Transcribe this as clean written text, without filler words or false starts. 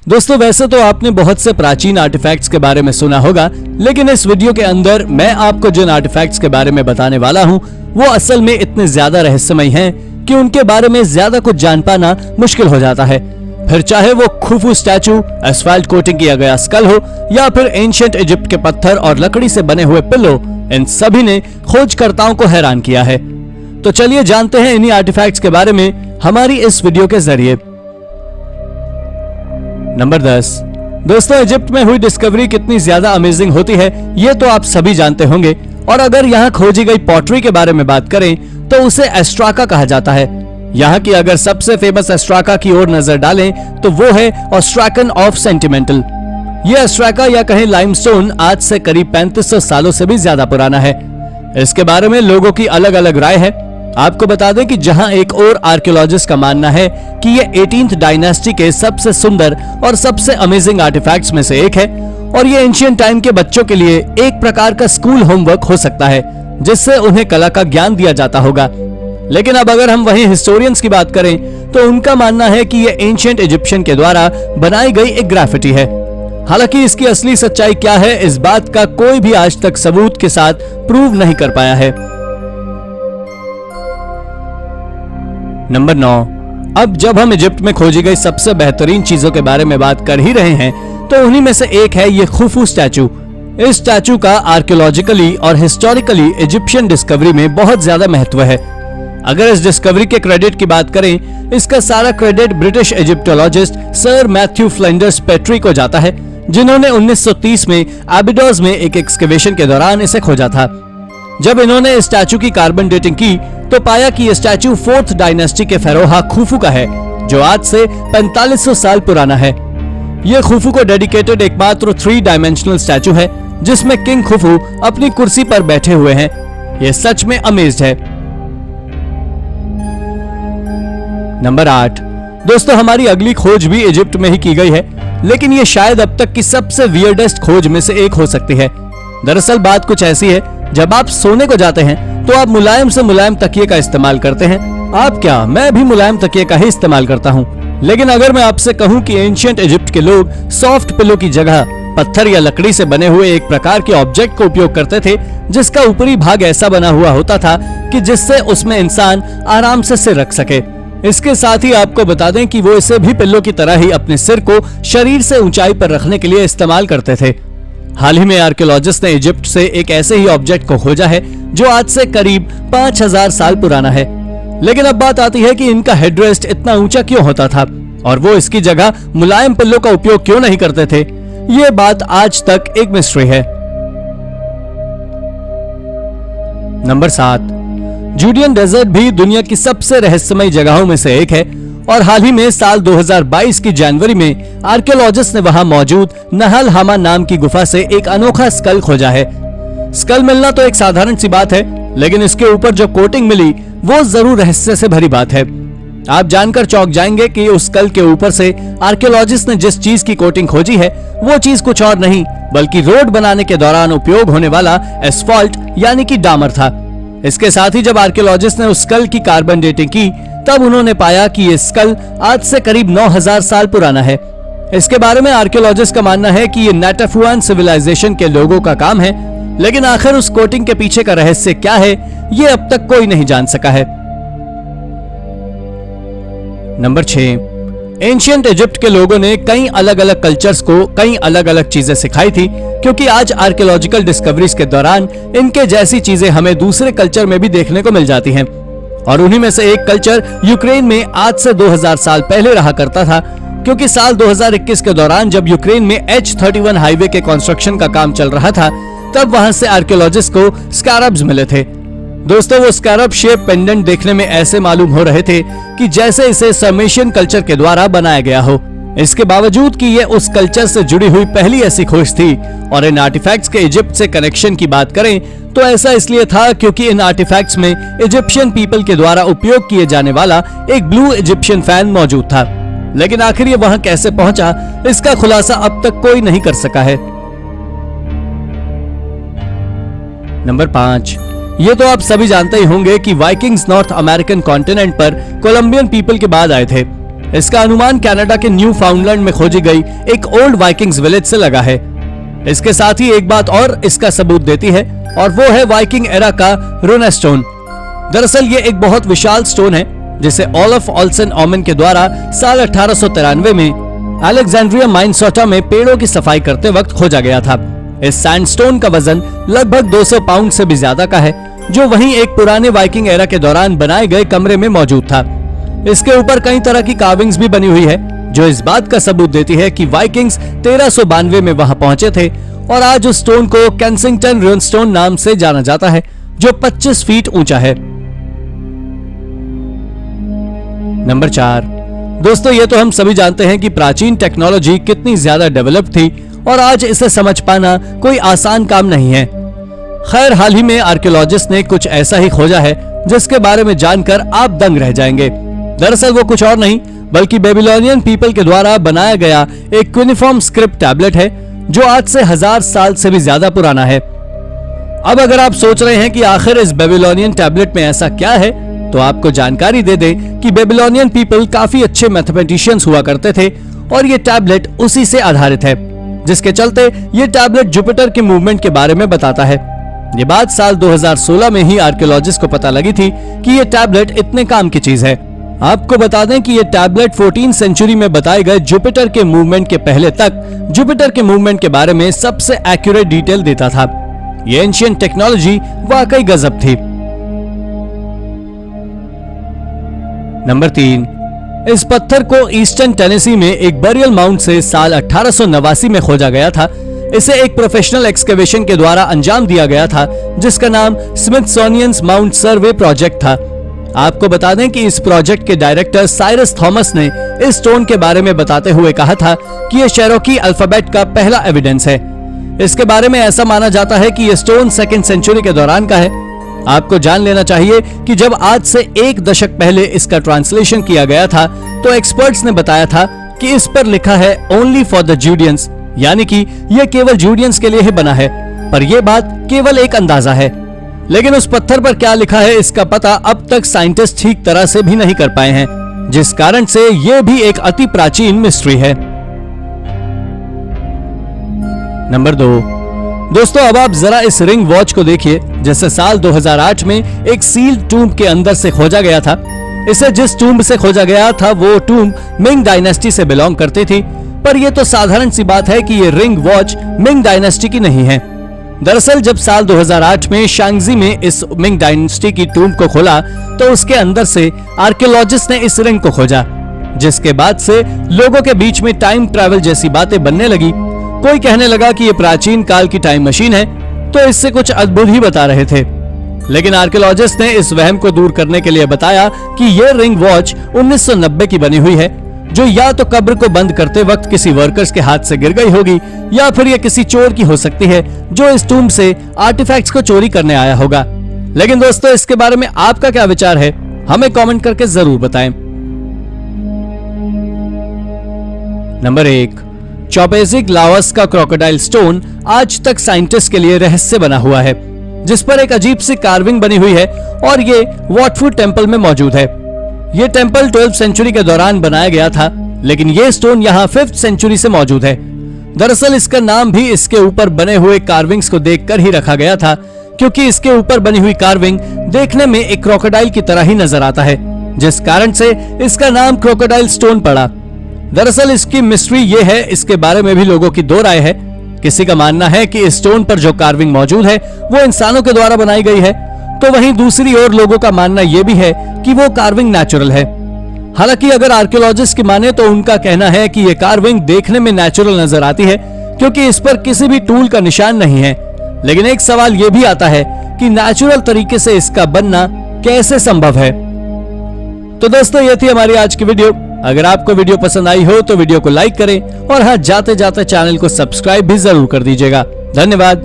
दोस्तों वैसे तो आपने बहुत से प्राचीन आर्टिफैक्ट्स के बारे में सुना होगा, लेकिन इस वीडियो के अंदर मैं आपको जिन आर्टिफैक्ट्स के बारे में बताने वाला हूँ वो असल में इतने ज्यादा रहस्यमय हैं कि उनके बारे में ज्यादा कुछ जान पाना मुश्किल हो जाता है। फिर चाहे वो खुफू स्टैचू, एस्फाल्ट कोटिंग किया गया स्कल हो या फिर एंशिएंट इजिप्ट के पत्थर और लकड़ी से बने हुए पिल्लो, इन सभी ने खोजकर्ताओं को हैरान किया है। तो चलिए जानते हैं इन्हीं आर्टिफैक्ट्स के बारे में हमारी इस वीडियो के जरिए। नंबर 10। दोस्तों इजिप्ट में हुई डिस्कवरी कितनी ज्यादा अमेजिंग होती है ये तो आप सभी जानते होंगे, और अगर यहाँ खोजी गई पॉटरी के बारे में बात करें तो उसे एस्ट्राका कहा जाता है। यहाँ की अगर सबसे फेमस एस्ट्राका की ओर नजर डालें तो वो है ओस्ट्राकन ऑफ सेंटिमेंटल। ये एस्ट्राका या कहें लाइमस्टोन आज से करीब 3500 सालों से भी ज्यादा पुराना है। इसके बारे में लोगों की अलग अलग राय है। आपको बता दें कि जहां एक और आर्कियोलॉजिस्ट का मानना है कि ये 18th डायनेस्टी के सबसे सुंदर और सबसे अमेजिंग आर्टिफैक्ट्स में से एक है, और ये एंशिएंट टाइम के बच्चों के लिए एक प्रकार का स्कूल होमवर्क हो सकता है जिससे उन्हें कला का ज्ञान दिया जाता होगा। लेकिन अब अगर हम वहीं हिस्टोरियंस की बात करें तो उनका मानना है कि ये एंशिएंट इजिप्शियन के द्वारा बनाई गई एक ग्राफिटी है। हालांकि इसकी असली सच्चाई क्या है इस बात का कोई भी आज तक सबूत के साथ प्रूव नहीं कर पाया है। नंबर 9। अब जब हम इजिप्ट में खोजी गई सबसे बेहतरीन चीजों के बारे में बात कर ही रहे हैं तो उन्हीं में से एक है ये खुफू स्टैचू। इस स्टैचू का आर्कियोलॉजिकली और हिस्टोरिकली इजिप्शियन डिस्कवरी में बहुत ज्यादा महत्व है। अगर इस डिस्कवरी के क्रेडिट की बात करें, इसका सारा credit British Egyptologist sir Matthew Flanders petri को जाता है, जिन्होंने 1930 में एबिडोस में एक एक्सकवेशन के दौरान इसे खोजा था। जब इन्होंने इस स्टैचू की कार्बन डेटिंग की तो पाया कि यह स्टैचू 4th डायनेस्टी के फेरोहा खुफू का है, जो आज से 4500 साल पुराना है। यह खुफू को डेडिकेटेड एकमात्र 3 डायमेंशनल स्टैचू है जिसमें किंग खुफू अपनी कुर्सी पर बैठे हुए हैं। यह सच में अमेज्ड है। नंबर 8। दोस्तों हमारी अगली खोज भी इजिप्ट में ही की गई है, लेकिन यह शायद अब तक की सबसे वियर्डेस्ट खोज में से एक हो सकती है। दरअसल बात कुछ ऐसी है, जब आप सोने को जाते हैं तो आप मुलायम से मुलायम तकिए का इस्तेमाल करते हैं। आप क्या, मैं भी मुलायम तकिए का ही इस्तेमाल करता हूँ। लेकिन अगर मैं आपसे कहूँ कि एंशिएंट इजिप्ट के लोग सॉफ्ट पिलो की जगह पत्थर या लकड़ी से बने हुए एक प्रकार के ऑब्जेक्ट का उपयोग करते थे जिसका ऊपरी भाग ऐसा बना हुआ होता था कि जिससे उसमें इंसान आराम से सिर रख सके। इसके साथ ही आपको बता दें कि वो इसे भी पिल्लो की तरह ही अपने सिर को शरीर से ऊंचाई पर रखने के लिए इस्तेमाल करते थे। हाल ही में आर्कियोलॉजिस्ट ने इजिप्ट से एक ऐसे ही ऑब्जेक्ट को खोजा है जो आज से करीब 5000 साल पुराना है। लेकिन अब बात आती है कि इनका हेडरेस्ट इतना ऊंचा क्यों होता था और वो इसकी जगह मुलायम पिल्लो का उपयोग क्यों नहीं करते थे। ये बात आज तक एक मिस्ट्री है। नंबर 7। जूडियन डेजर्ट भी दुनिया की सबसे रहस्यमय जगहों में से एक है, और हाल ही में साल 2022 की जनवरी में आर्कियोलॉजिस्ट ने वहां मौजूद नहल हामा नाम की गुफा से एक अनोखा स्कल खोजा है। स्कल मिलना तो एक साधारण सी बात है, लेकिन इसके ऊपर जो कोटिंग मिली वो जरूर रहस्य से भरी बात है। आप जानकर चौंक जाएंगे कि उस स्कल के ऊपर से आर्कियोलॉजिस्ट ने जिस चीज की कोटिंग खोजी है वो चीज कुछ और नहीं बल्कि रोड बनाने के दौरान उपयोग होने वाला एस्फाल्ट यानी कि डामर था। इसके साथ ही जब आर्कियोलॉजिस्ट ने उस स्कल की कार्बन डेटिंग की तब उन्होंने पाया कि ये स्कल आज से करीब 9000 साल पुराना है। इसके बारे में आर्कियोलॉजिस्ट का मानना है कि ये नाटाफुआन सिविलाइजेशन के लोगों का काम है, लेकिन आखिर उस कोटिंग के पीछे का रहस्य क्या है ये अब तक कोई नहीं जान सका है। नंबर 6। एंशिएंट इजिप्ट के लोगों ने कई अलग अलग कल्चर्स को कई अलग अलग चीजें सिखाई थी, क्योंकि आज आर्कियोलॉजिकल डिस्कवरीज के दौरान इनके जैसी चीजें हमें दूसरे कल्चर में भी देखने को मिल जाती हैं। और उन्हीं में से एक कल्चर यूक्रेन में आज से 2000 साल पहले रहा करता था, क्योंकि साल 2021 के दौरान जब यूक्रेन में H31 हाईवे के कंस्ट्रक्शन का काम चल रहा था तब वहां से आर्कियोलॉजिस्ट को स्कैरब्स मिले थे। दोस्तों वो स्कैरब शेप पेंडेंट देखने में ऐसे मालूम हो रहे थे कि जैसे इसे सर्मेशियन कल्चर के द्वारा बनाया गया हो। इसके बावजूद कि ये उस कल्चर से जुड़ी हुई पहली ऐसी खोज थी। और इन आर्टिफैक्ट्स के इजिप्ट से कनेक्शन की बात करें तो ऐसा इसलिए था क्योंकि इन आर्टिफैक्ट्स में इजिप्शियन पीपल के द्वारा उपयोग किए जाने वाला एक ब्लू इजिप्शियन फैन मौजूद था। लेकिन आखिर ये वहां कैसे पहुंचा इसका खुलासा अब तक कोई नहीं कर सका है। नंबर 5। ये तो आप सभी जानते ही होंगे कि वाइकिंग्स नॉर्थ अमेरिकन कॉन्टिनेंट पर कोलंबियन पीपल के बाद आए थे। इसका अनुमान कनाडा के न्यू फाउंडलैंड में खोजी गई एक ओल्ड वाइकिंग्स विलेज से लगा है। इसके साथ ही एक बात और इसका सबूत देती है और वो है वाइकिंग एरा का रूना स्टोन। दरअसल ये एक बहुत विशाल स्टोन है जिसे ओलफ ओल्सन ओमेन के द्वारा साल 1893 में अलेक्जेंड्रिया माइनसोटा में पेड़ों की सफाई करते वक्त खोजा गया था। इस सैंडस्टोन का वजन लगभग 200 पाउंड से भी ज्यादा का है, जो वहीं एक पुराने वाइकिंग एरा के दौरान बनाए गए कमरे में मौजूद था। इसके ऊपर कई तरह की कार्विंग्स भी बनी हुई है, जो इस बात का सबूत देती है कि वाइकिंग्स 1392 में वहां पहुंचे थे और आज उस स्टोन को केंसिंगटन रूनस्टोन नाम से जाना जाता है, जो 25 फीट ऊंचा है। नंबर 4। दोस्तों, ये तो हम सभी जानते हैं कि प्राचीन टेक्नोलॉजी कितनी ज्यादा डेवलप थी और आज इसे समझ पाना कोई आसान काम नहीं है। खैर, हाल ही में आर्कियोलॉजिस्ट ने कुछ ऐसा ही खोजा है जिसके बारे में जानकर आप दंग रह जाएंगे। दरअसल वो कुछ और नहीं बल्कि बेबीलोनियन पीपल के द्वारा बनाया गया एक क्यूनिफॉर्म स्क्रिप्ट टैबलेट है, जो आज से 1000 साल से भी ज्यादा पुराना है। अब अगर आप सोच रहे हैं कि आखिर इस बेबीलोनियन टैबलेट में ऐसा क्या है, तो आपको जानकारी दे दें कि बेबीलोनियन पीपल काफी अच्छे मैथमेटिशियंस हुआ करते थे और ये टैबलेट उसी से आधारित है, जिसके चलते ये टैबलेट जुपिटर के मूवमेंट के बारे में बताता है। ये बात साल 2016 में ही आर्कियोलॉजिस्ट को पता लगी थी कि ये टैबलेट इतने काम की चीज है। आपको बता दें कि ये टैबलेट 14वीं सेंचुरी में बताए गए जुपिटर के मूवमेंट के पहले तक जुपिटर के मूवमेंट के बारे में सबसे एक्यूरेट डिटेल देता था। ये एंशिएंट टेक्नोलॉजी वाकई गजब थी। नंबर 3। इस पत्थर को ईस्टर्न टेनेसी में एक बरियल माउंट से साल 1889 में खोजा गया था। इसे एक प्रोफेशनल एक्सकेवेशन के द्वारा अंजाम दिया गया था, जिसका नाम स्मिथसोनियन माउंट सर्वे प्रोजेक्ट था। आपको बता दें कि इस प्रोजेक्ट के डायरेक्टर साइरस थॉमस ने इस स्टोन के बारे में बताते हुए कहा था कि यह शेरोकी अल्फाबेट का पहला एविडेंस है। इसके बारे में ऐसा माना जाता है कि यह स्टोन 2nd सेंचुरी के दौरान का है। आपको जान लेना चाहिए कि जब आज से 1 दशक पहले इसका ट्रांसलेशन किया गया था, तो एक्सपर्ट्स ने बताया था कि इस पर लिखा है ओनली फॉर द जूडियंस, यानी कि यह केवल जूडियंस के लिए ही बना है। पर यह बात केवल एक अंदाजा है, लेकिन उस पत्थर पर क्या लिखा है इसका पता अब तक साइंटिस्ट ठीक तरह से भी नहीं कर पाए हैं, जिस कारण से यह भी एक अति प्राचीन मिस्ट्री है। नंबर 2। दोस्तों, अब आप जरा इस रिंग वॉच को देखिए, जिसे साल 2008 में एक सील्ड टूम्ब के अंदर से खोजा गया था। इसे जिस टूम्ब से खोजा गया था वो टूम्ब मिंग डायनेस्टी से बिलोंग करती थी, पर यह तो साधारण सी बात है कि ये रिंग वॉच मिंग डायनेस्टी की नहीं है। दरअसल जब साल 2008 में शांगजी में इस मिंग डायनेस्टी की टूम्ब को खोला, तो उसके अंदर से आर्कियोलॉजिस्ट ने इस रिंग को खोजा, जिसके बाद से लोगों के बीच में टाइम ट्रैवल जैसी बातें बनने लगी। कोई कहने लगा कि ये प्राचीन काल की टाइम मशीन है, तो इससे कुछ अद्भुत ही बता रहे थे। लेकिन आर्कियोलॉजिस्ट ने इस वहम को दूर करने के लिए बताया कि यह रिंग वॉच 1990 की बनी हुई है, जो या तो कब्र को बंद करते वक्त किसी वर्कर्स के हाथ से गिर गई होगी, या फिर यह किसी चोर की हो सकती है जो इस टूम्ब से आर्टिफैक्ट्स को चोरी करने आया होगा। लेकिन दोस्तों, इसके बारे में आपका क्या विचार है, हमें कमेंट करके जरूर बताएं। नंबर 1। चौपेजिक लाओस का क्रोकोडाइल स्टोन आज तक साइंटिस्ट के लिए रहस्य बना हुआ है, जिस पर एक अजीब सी कार्विंग बनी हुई है और ये वॉटफुट टेम्पल में मौजूद है। ये टेम्पल 12वीं सेंचुरी के दौरान बनाया गया था, लेकिन ये स्टोन यहाँ 5th सेंचुरी से मौजूद है। दरअसल इसका नाम भी इसके ऊपर बने हुए कार्विंग्स को देखकर ही रखा गया था, क्योंकि इसके ऊपर बनी हुई कार्विंग देखने में एक क्रोकोडाइल की तरह ही नजर आता है, जिस कारण से इसका नाम क्रोकोडाइल स्टोन पड़ा। दरअसल इसकी मिस्ट्री ये है, इसके बारे में भी लोगों की दो राय है। किसी का मानना है कि इस स्टोन पर जो कार्विंग मौजूद है वो इंसानों के द्वारा बनाई गई है, तो वहीं दूसरी ओर लोगों का मानना यह भी है कि वो कार्विंग नेचुरल है। हालांकि अगर आर्कियोलॉजिस्ट की माने तो उनका कहना है कि ये कार्विंग देखने में नेचुरल नजर आती है, क्योंकि इस पर किसी भी टूल का निशान नहीं है। लेकिन एक सवाल ये भी आता है कि नेचुरल तरीके से इसका बनना कैसे संभव है। तो दोस्तों, ये थी हमारी आज की वीडियो। अगर आपको वीडियो पसंद आई हो तो वीडियो को लाइक करें और हाँ, जाते जाते चैनल को सब्सक्राइब भी जरूर कर दीजिएगा। धन्यवाद।